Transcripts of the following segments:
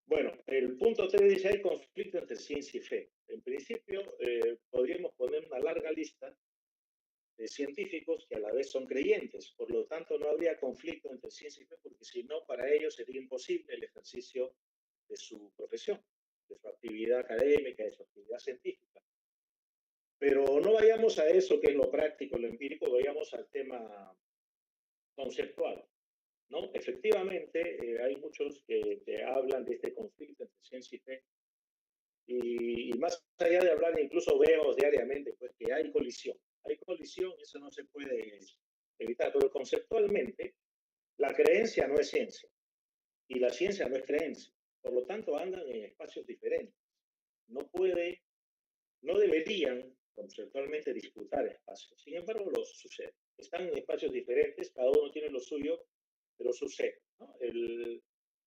Bueno, el punto 3 dice, hay conflicto entre ciencia y fe. En principio, podríamos poner una larga lista de científicos que a la vez son creyentes. Por lo tanto, no habría conflicto entre ciencia y fe, porque si no, para ellos sería imposible el ejercicio de su profesión, de su actividad académica, de su actividad científica. Pero no vayamos a eso que es lo práctico, lo empírico, vayamos al tema conceptual, ¿no? Efectivamente, hay muchos que hablan de este conflicto entre ciencia y fe, y más allá de hablar, incluso vemos diariamente pues, que hay colisión, eso no se puede evitar, pero conceptualmente la creencia no es ciencia y la ciencia no es creencia, por lo tanto andan en espacios diferentes, no puede, no deberían conceptualmente disputar espacios, sin embargo lo sucede, están en espacios diferentes, cada uno tiene lo suyo, pero sucede, ¿no?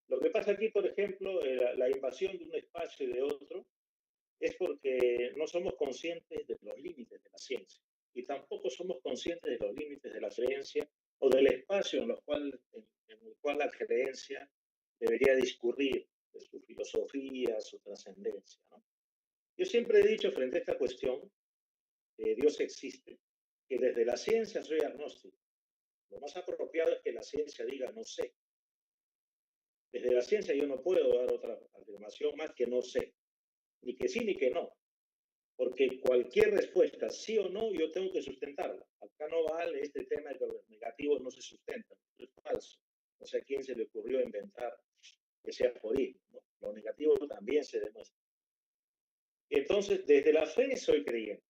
Lo que pasa aquí, por ejemplo, la invasión de un espacio y de otro, es porque no somos conscientes de los límites de la ciencia y tampoco somos conscientes de los límites de la creencia o del espacio en el cual la creencia debería discurrir, de su filosofía, su trascendencia, ¿no? Yo siempre he dicho frente a esta cuestión que Dios existe, que desde la ciencia soy agnóstico. Lo más apropiado es que la ciencia diga no sé. Desde la ciencia yo no puedo dar otra afirmación más que no sé, ni que sí ni que no. Porque cualquier respuesta, sí o no, yo tengo que sustentarla. Acá no vale este tema de que los negativos no se sustentan. Es falso. No sé a quién se le ocurrió inventar que sea jodido, ¿no? Lo negativo también se demuestra. Entonces, desde la fe soy creyente.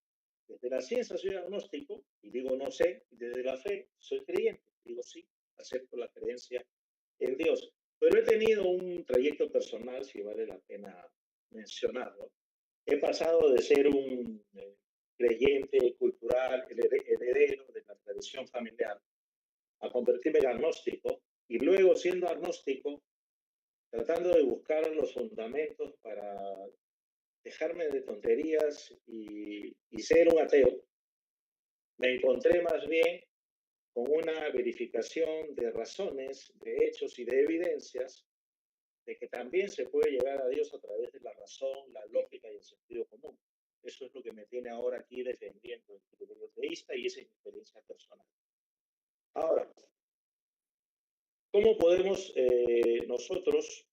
Desde la ciencia soy agnóstico y digo no sé. Desde la fe soy creyente. Digo sí, acepto la creencia en Dios. Pero he tenido un trayecto personal, si vale la pena mencionarlo. He pasado de ser un creyente cultural, heredero de la tradición familiar, a convertirme en agnóstico y luego siendo agnóstico, tratando de buscar los fundamentos para dejarme de tonterías y ser un ateo, me encontré más bien con una verificación de razones, de hechos y de evidencias de que también se puede llegar a Dios a través de la razón, la lógica y el sentido común. Eso es lo que me tiene ahora aquí defendiendo el criterio teísta y esa es mi experiencia personal. Ahora, ¿cómo podemos nosotros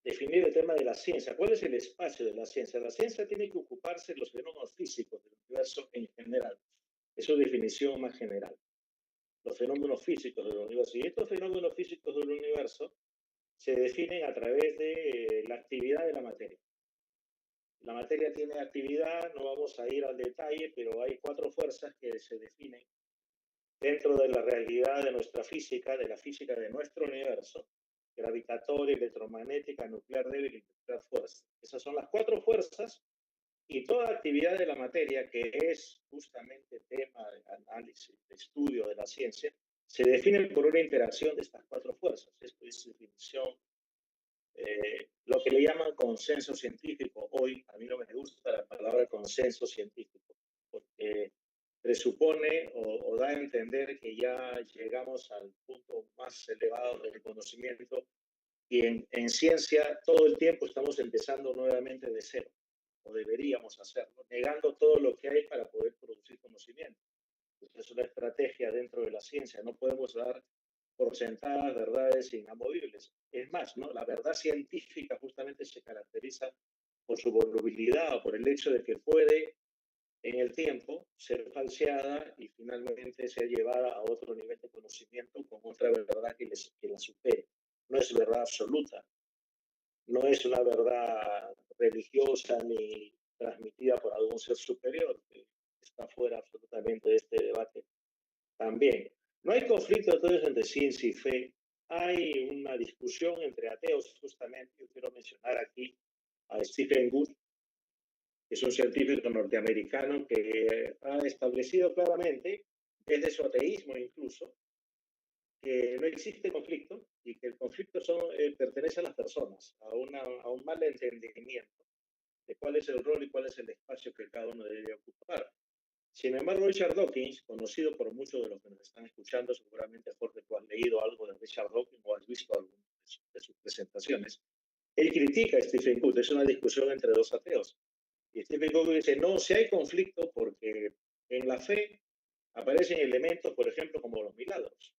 definir el tema de la ciencia? ¿Cuál es el espacio de la ciencia? La ciencia tiene que ocuparse de los fenómenos físicos del universo en general. Eso es definición más general. Los fenómenos físicos del universo. Y estos fenómenos físicos del universo se definen a través de la actividad de la materia. La materia tiene actividad, no vamos a ir al detalle, pero hay 4 fuerzas que se definen dentro de la realidad de nuestra física, de la física de nuestro universo: gravitatoria, electromagnética, nuclear débil y nuclear fuerza. Esas son las 4 fuerzas, y toda actividad de la materia, que es justamente tema de análisis, de estudio de la ciencia, se define por una interacción de estas 4 fuerzas. Esto es definición, lo que le llaman consenso científico. Hoy a mí no me gusta la palabra consenso científico, porque presupone o da a entender que ya llegamos al punto más elevado del conocimiento y en ciencia todo el tiempo estamos empezando nuevamente de cero, o deberíamos hacerlo, negando todo lo que hay para poder producir conocimiento. Esa es una estrategia dentro de la ciencia, no podemos dar por sentadas verdades inamovibles. Es más, ¿no? La verdad científica justamente se caracteriza por su volubilidad o por el hecho de que puede en el tiempo ser falseada y finalmente ser llevada a otro nivel de conocimiento con otra verdad que la supere. No es verdad absoluta, no es una verdad religiosa ni transmitida por algún ser superior, que está fuera absolutamente de este debate también. No hay conflicto entonces entre ciencia y fe, hay una discusión entre ateos justamente. Yo quiero mencionar aquí a Stephen Good, que es un científico norteamericano que ha establecido claramente, desde su ateísmo incluso, que no existe conflicto y que el conflicto pertenece a las personas, a un mal entendimiento de cuál es el rol y cuál es el espacio que cada uno debe ocupar. Sin embargo, Richard Dawkins, conocido por muchos de los que nos están escuchando, seguramente Jorge, tú has leído algo de Richard Dawkins o has visto alguna de sus presentaciones, Él critica a Stephen Cook, es una discusión entre dos ateos. Y Stephen Cook dice, no, si hay conflicto porque en la fe aparecen elementos, por ejemplo, como los milagros.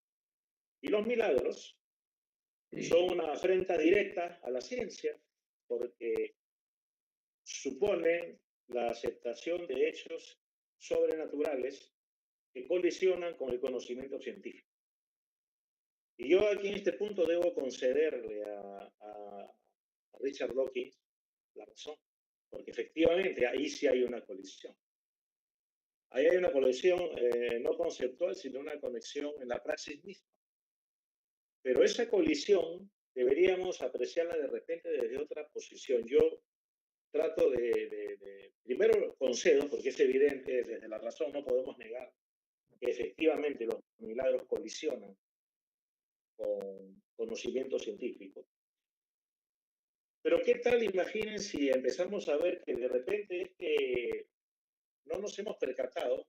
Y los milagros son una afrenta directa a la ciencia porque suponen la aceptación de hechos sobrenaturales que colisionan con el conocimiento científico. Y yo aquí en este punto debo concederle a Richard Dawkins la razón, porque efectivamente ahí sí hay una colisión. Ahí hay una colisión no conceptual, sino una conexión en la praxis misma. Pero esa colisión deberíamos apreciarla de repente desde otra posición. Yo trato primero concedo, porque es evidente, desde la razón no podemos negar que efectivamente los milagros colisionan con conocimiento científico. Pero ¿qué tal, imaginen, si empezamos a ver que de repente es que no nos hemos percatado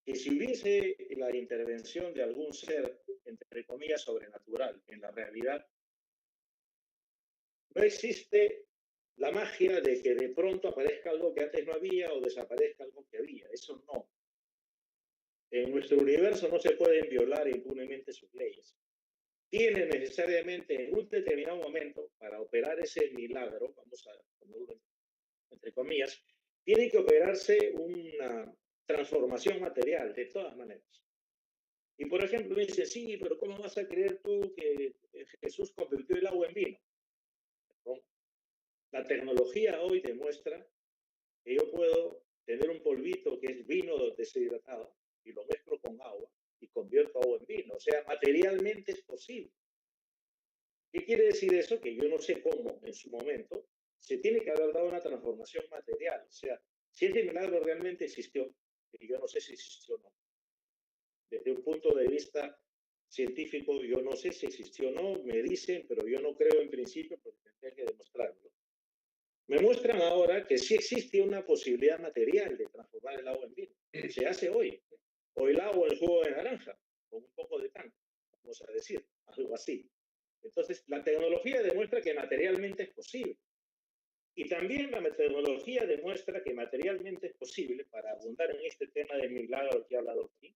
que si hubiese la intervención de algún ser, entre comillas, sobrenatural en la realidad, no existe la magia de que de pronto aparezca algo que antes no había o desaparezca algo que había. Eso no. En nuestro universo no se pueden violar impunemente sus leyes. Tiene necesariamente en un determinado momento, para operar ese milagro, vamos a ponerlo entre comillas, tiene que operarse una transformación material, de todas maneras. Y por ejemplo, me dice, sí, pero ¿cómo vas a creer tú que Jesús convirtió el agua en vino? ¿No? La tecnología hoy demuestra que yo puedo tener un polvito que es vino deshidratado y lo mezclo con agua y convierto agua en vino. O sea, materialmente es posible. ¿Qué quiere decir eso? Que yo no sé cómo en su momento se tiene que haber dado una transformación material. O sea, si ese milagro realmente existió, y yo no sé si existió o no, desde un punto de vista científico, yo no sé si existió o no, me dicen, pero yo no creo en principio porque tendría que demostrarlo. Me muestran ahora que sí existe una posibilidad material de transformar el agua en vino. Se hace hoy. O el agua en jugo de naranja, con un poco de tanto, vamos a decir, algo así. Entonces, la tecnología demuestra que materialmente es posible. Y también la tecnología demuestra que materialmente es posible, para abundar en este tema del milagro que he hablado aquí,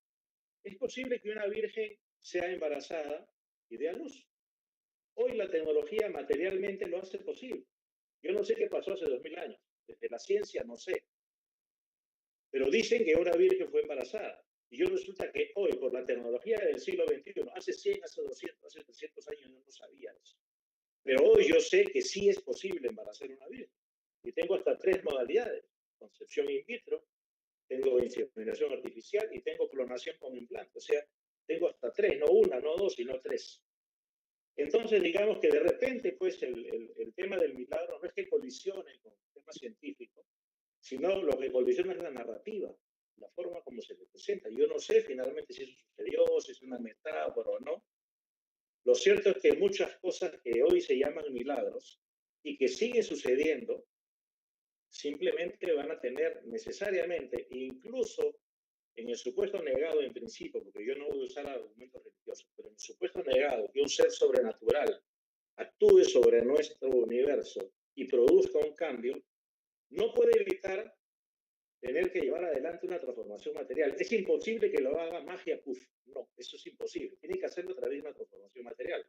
es posible que una virgen sea embarazada y dé a luz. Hoy la tecnología materialmente lo hace posible. Yo no sé qué pasó hace 2000 años. Desde la ciencia no sé. Pero dicen que una virgen fue embarazada. Y yo resulta que hoy, por la tecnología del siglo XXI, hace 100, hace 200, hace 300 años yo no sabía eso. Pero hoy yo sé que sí es posible embarazar una virgen. Y tengo hasta 3 modalidades. Concepción in vitro, tengo inseminación artificial y tengo clonación con implante. O sea, tengo hasta 3, no una, no dos, sino 3. Entonces, digamos que de repente, pues, el tema del milagro no es que colisione con el tema científico, sino lo que colisiona es la narrativa, la forma como se le presenta. Yo no sé finalmente si eso sucedió, si es una metáfora o no. Lo cierto es que muchas cosas que hoy se llaman milagros y que siguen sucediendo, simplemente van a tener necesariamente, incluso en el supuesto negado en principio, porque yo no voy a usar argumentos religiosos, pero en el supuesto negado que un ser sobrenatural actúe sobre nuestro universo y produzca un cambio, no puede evitar tener que llevar adelante una transformación material. Es imposible que lo haga magia, puff. No, eso es imposible. Tiene que hacerlo a través de una transformación material.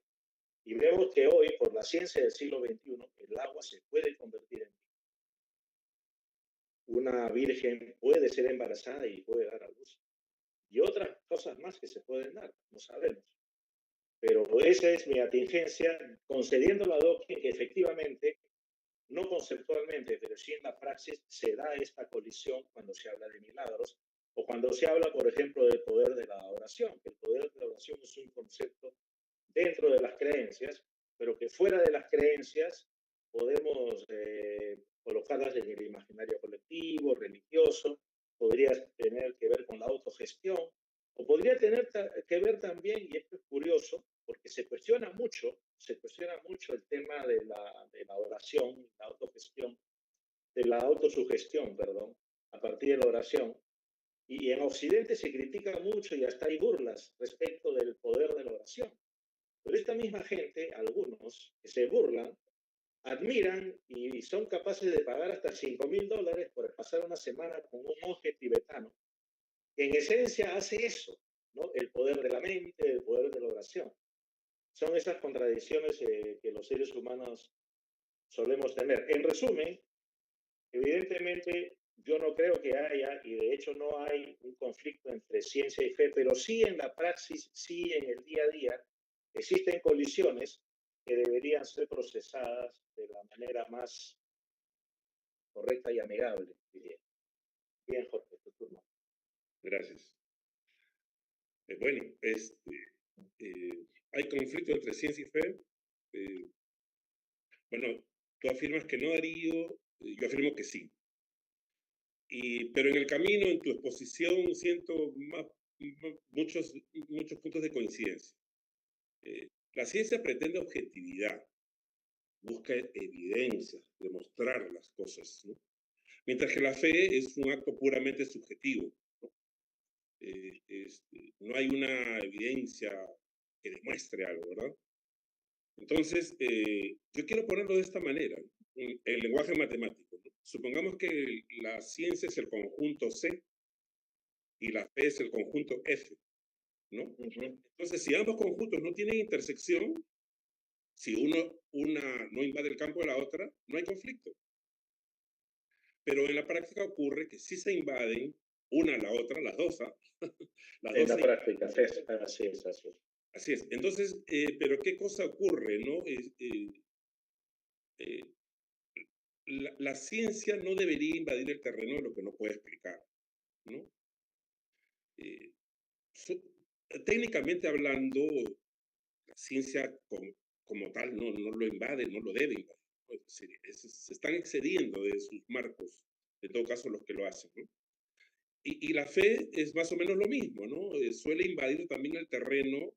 Y vemos que hoy, por la ciencia del siglo XXI, el agua se puede convertir en vino. Una virgen puede ser embarazada y puede dar a luz. Y otras cosas más que se pueden dar, no sabemos. Pero esa es mi atingencia, concediendo a Dawkins que efectivamente, no conceptualmente, pero sí en la praxis, se da esta colisión cuando se habla de milagros o cuando se habla, por ejemplo, del poder de la oración, que el poder de la oración es un concepto dentro de las creencias, pero que fuera de las creencias podemos colocarlas en el imaginario colectivo, religioso, podría tener que ver con la autogestión, o podría tener que ver también, y esto es curioso, porque se cuestiona mucho el tema de la oración, la autogestión, de la autosugestión, perdón, a partir de la oración. Y en Occidente se critica mucho y hasta hay burlas respecto del poder de la oración. Pero esta misma gente, algunos, que se burlan, admiran y son capaces de pagar hasta $5.000 por pasar una semana con un monje tibetano, que en esencia hace eso, ¿no? El poder de la mente, el poder de la oración. Son esas contradicciones que los seres humanos solemos tener. En resumen, evidentemente, yo no creo que haya, y de hecho no hay un conflicto entre ciencia y fe, pero sí en la praxis, sí en el día a día, existen colisiones que deberían ser procesadas de la manera más correcta y amigable, diría. Bien, Jorge, tu turno. Gracias. Bueno, ¿hay conflicto entre ciencia y fe? Bueno, tú afirmas que no, Darío, yo afirmo que sí. Pero en el camino, en tu exposición, siento muchos puntos de coincidencia. La ciencia pretende objetividad, busca evidencia, demostrar las cosas, ¿no? Mientras que la fe es un acto puramente subjetivo, ¿no? No hay una evidencia que demuestre algo, ¿verdad? Entonces, yo quiero ponerlo de esta manera, el lenguaje matemático, ¿no? Supongamos que la ciencia es el conjunto C y la fe es el conjunto F, ¿no? Entonces, si ambos conjuntos no tienen intersección, si una no invade el campo de la otra, no hay conflicto. Pero en la práctica ocurre que sí se invaden una a la otra, las dos, ¿ah? Las en dos la práctica, así es. Así es. Entonces, pero ¿qué cosa ocurre, no? La ciencia no debería invadir el terreno de lo que no puede explicar, ¿no? Técnicamente hablando, la ciencia como tal no lo invade, no lo debe invadir. Pues, se están excediendo de sus marcos, en todo caso los que lo hacen, ¿no? Y la fe es más o menos lo mismo, ¿no? Suele invadir también el terreno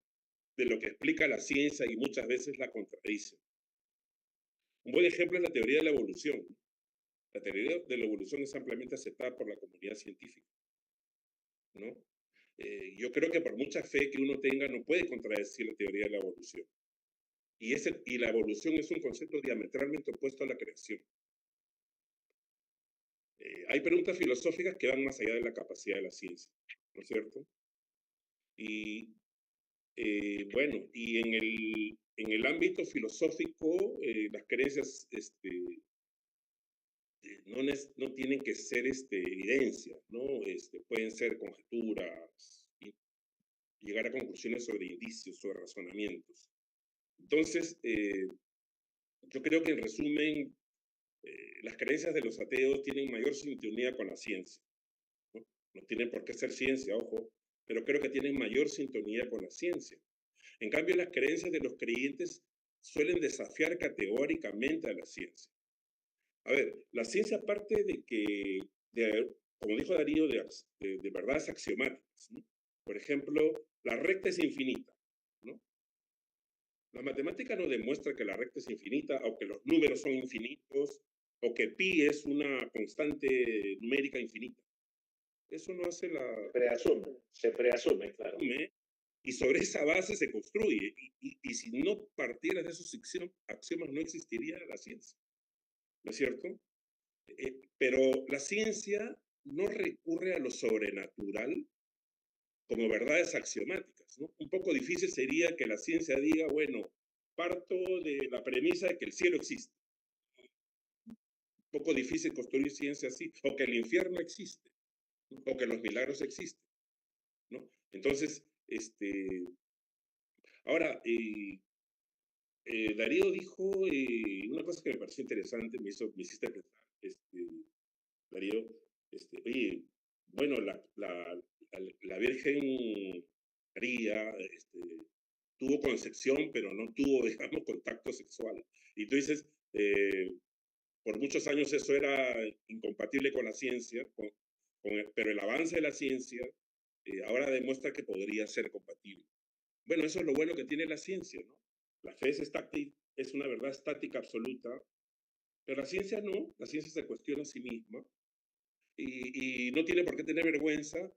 de lo que explica la ciencia y muchas veces la contradice. Un buen ejemplo es la teoría de la evolución. La teoría de la evolución es ampliamente aceptada por la comunidad científica, ¿no? Yo creo que por mucha fe que uno tenga no puede contradecir la teoría de la evolución. Y la evolución es un concepto diametralmente opuesto a la creación. Hay preguntas filosóficas que van más allá de la capacidad de la ciencia, ¿no es cierto? Y bueno, y en el ámbito filosófico, las creencias no tienen que ser evidencia, ¿no? Pueden ser conjeturas y llegar a conclusiones sobre indicios, sobre razonamientos. Entonces, yo creo que en resumen, las creencias de los ateos tienen mayor sintonía con la ciencia, ¿no? No tienen por qué ser ciencia, ojo, pero creo que tienen mayor sintonía con la ciencia. En cambio, las creencias de los creyentes suelen desafiar categóricamente a la ciencia. A ver, la ciencia parte como dijo Darío, de verdades axiomáticas, ¿no? Por ejemplo, la recta es infinita, ¿no? La matemática no demuestra que la recta es infinita, o que los números son infinitos, o que pi es una constante numérica infinita. Eso no hace la... Se preasume, claro. Y sobre esa base se construye. Y si no partieras de esos axiomas, no existiría la ciencia, ¿no es cierto? Pero la ciencia no recurre a lo sobrenatural como verdades axiomáticas, ¿no? Un poco difícil sería que la ciencia diga, bueno, parto de la premisa de que el cielo existe. Un poco difícil construir ciencia así, o que el infierno existe, ¿no? O que los milagros existen, ¿no? Entonces, ahora, Darío dijo una cosa que me pareció interesante, me hiciste pensar, Darío, oye, bueno, la Virgen María tuvo concepción, pero no tuvo, digamos, contacto sexual. Y tú dices, por muchos años eso era incompatible con la ciencia, pero el avance de la ciencia ahora demuestra que podría ser compatible. Bueno, eso es lo bueno que tiene la ciencia, ¿no? La fe es una verdad estática absoluta, pero la ciencia no, la ciencia se cuestiona a sí misma y no tiene por qué tener vergüenza